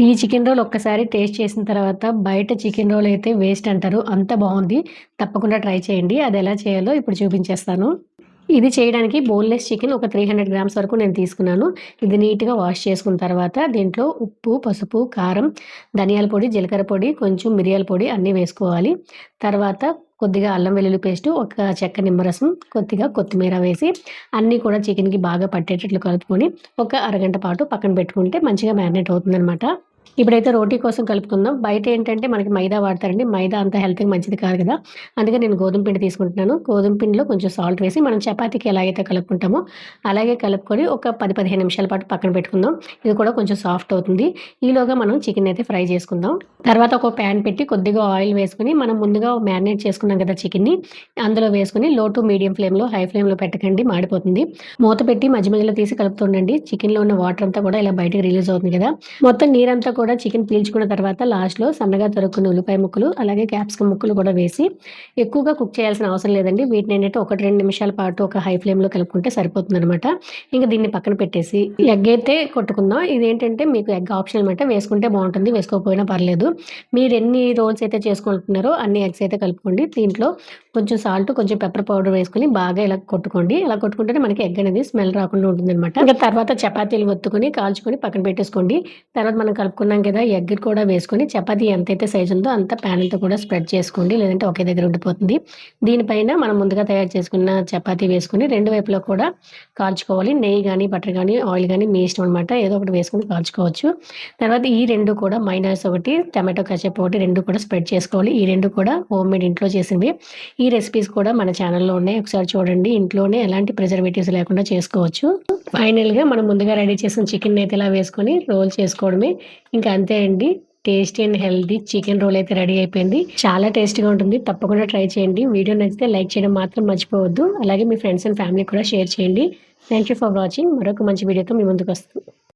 ఈ chicken roll ఒక్కసారి taste చేసిన తర్వాత బయట చికెన్ రోల్ అయితే వేస్ట్ అంటారు. అంత బావుంది. తప్పకుండా ట్రై చేయండి. అదెలా చేయాలో ఇప్పుడు చూపించేస్తాను. ఇది చేయడానికి బోన్‌లెస్ చికెన్ ఒక 300 గ్రామ్స్ వరకు నేను తీసుకున్నాను. ఇది నీట్‌గా వాష్ చేసుకున్న తర్వాత దీంట్లో ఉప్పు, పసుపు, కారం, ధనియాల పొడి, జీలకర్ర పొడి, కొంచెం మిరియాల పొడి అన్నీ వేసుకోవాలి. తర్వాత కొద్దిగా అల్లం వెల్లుల్లి పేస్టు, ఒక చెక్క నిమ్మరసం, కొద్దిగా కొత్తిమీర వేసి అన్నీ కూడా చికెన్‌కి బాగా పట్టేటట్లు కలుపుకొని ఒక అరగంట పాటు పక్కన పెట్టుకుంటే మంచిగా మ్యారినేట్ అవుతుందనమాట. ఇప్పుడైతే రోటీ కోసం కలుపుకుందాం. బయటేంటంటే మనకి మైదా వాడతారండి. మైదా అంత హెల్త్‌కి మంచిది కాదు గదా! అందుకే నేను గోధుమ పిండి తీసుకుంటున్నాను. గోధుమ పిండిలో కొంచెం సాల్ట్ వేసి మనం చపాతీకి ఎలాగైతే కలుపుకుంటామో అలాగే కలుపుకొని ఒక 10, 15 నిమిషాల పాటు పక్కన పెట్టుకుందాం. ఇది కూడా కొంచెం సాఫ్ట్ అవుతుంది. ఈలోగా మనం చికెనయితే ఫ్రై చేసుకుందాం. తర్వాత ఒక ప్యాన్ పెట్టి కొద్దిగా ఆయిల్ వేసుకొని మనం ముందుగా మ్యారినేట్ చేసుకున్నాం కదా చికెన్‌ని అందులో వేసుకొని లో టు మీడియం ఫ్లేమ్‌లో, హై ఫ్లేమ్‌లో పెట్టకండి మాడిపోతుంది. మూత పెట్టి మధ్య మధ్యలో తీసి కలుపుతుండండి. చికెన్‌లో ఉన్న వాటర్ అంతా కూడా ఇలా బయటకి రిలీజ్ అవుతుంది కదా! మొత్తం నీరంతా కూడా చికెన్ పీల్చుకున్న తర్వాత లాస్ట్‌లో సన్నగా తరుక్కున్న ఉల్లిపాయ ముక్కలు, అలాగే క్యాప్సికమ్ ముక్కలు కూడా వేసి ఎక్కువగా కుక్ చేయాల్సిన అవసరం లేదండి. వీటినేంటంటే 1, 2 నిమిషాల పాటు ఒక హై ఫ్లేమ్‌లో కలుపుకుంటే సరిపోతుందనమాట. ఇంక దీన్ని పక్కన పెట్టేసి ఎగ్ అయితే కొట్టుకుందాం. ఇదేంటంటే మీకు ఎగ్ ఆప్షనల్ మాట. వేసుకుంటే బావుంటుంది. వేసుకోకపోయినా పర్లేదు. మీరెన్ని రోల్స్ అయితే చేసుకుంటున్నారో అన్ని ఎగ్స్ అయితే కలుపుకోండి. దీంట్లో కొంచెం సాల్ట్, కొంచెం పెప్పర్ పౌడర్ వేసుకొని బాగా ఇలా కొట్టుకోండి. ఇలా కొట్టుకుంటేనే మనకి ఎగ్ అనేది స్మెల్ రాకుండా ఉంటుందనమాట. ఇంక తర్వాత చపాతీలు ఒత్తుకొని, కాల్చుకొని పక్కన పెట్టేసుకోండి. తర్వాత మనం కలుపుకున్నాం కదా! ఎగ్ కూడా వేసుకొని చపాతీ ఎంతైతే సైజ్ ఉందో అంత ప్యాన్ అంతా కూడా స్ప్రెడ్ చేసుకోండి. లేదంటే ఒకే దగ్గర ఉండిపోతుంది. దీనిపైన మనం ముందుగా తయారు చేసుకున్న చపాతీ వేసుకొని 2 వైపులా కూడా కాల్చుకోవాలి. నెయ్యి గాని, బటర్ గాని, ఆయిల్ గాని మీ ఇష్టం అనమాట. ఏదో ఒకటి వేసుకొని కాల్చుకోవచ్చు. తర్వాత ఈ 2 కూడా మైనస్ ఒకటి, టమాటో కెచప్ ఒకటి 2 కూడా స్ప్రెడ్ చేసుకోవాలి. ఈ 2 కూడా హోమ్‌మేడ్ ఇంట్లో చేసినవి. ఈ రెసిపీస్ కూడా మన ఛానెల్‌లో ఉన్నాయి. ఒకసారి చూడండి. ఇంట్లోనే ఎలాంటి ప్రిజర్వేటివ్స్ లేకుండా చేసుకోవచ్చు. ఫైనల్‌గా మనం ముందుగా రెడీ చేసిన చికెన్‌నైతే ఇలా వేసుకొని రోల్ చేసుకోవడమే. ఇంకా అంతే అండి. Tasty and healthy chicken roll అయితే రెడీ అయిపోయింది. చాలా టేస్టీగా ఉంటుంది. తప్పకుండా ట్రై చేయండి. వీడియో నచ్చితే లైక్ చేయడం మాత్రం మర్చిపోవద్దు. అలాగే మీ ఫ్రెండ్స్ అండ్ ఫ్యామిలీకి కూడా షేర్ చేయండి. Thank you for watching. మరొక మంచి వీడియోతో మీ ముందుకొస్తాను.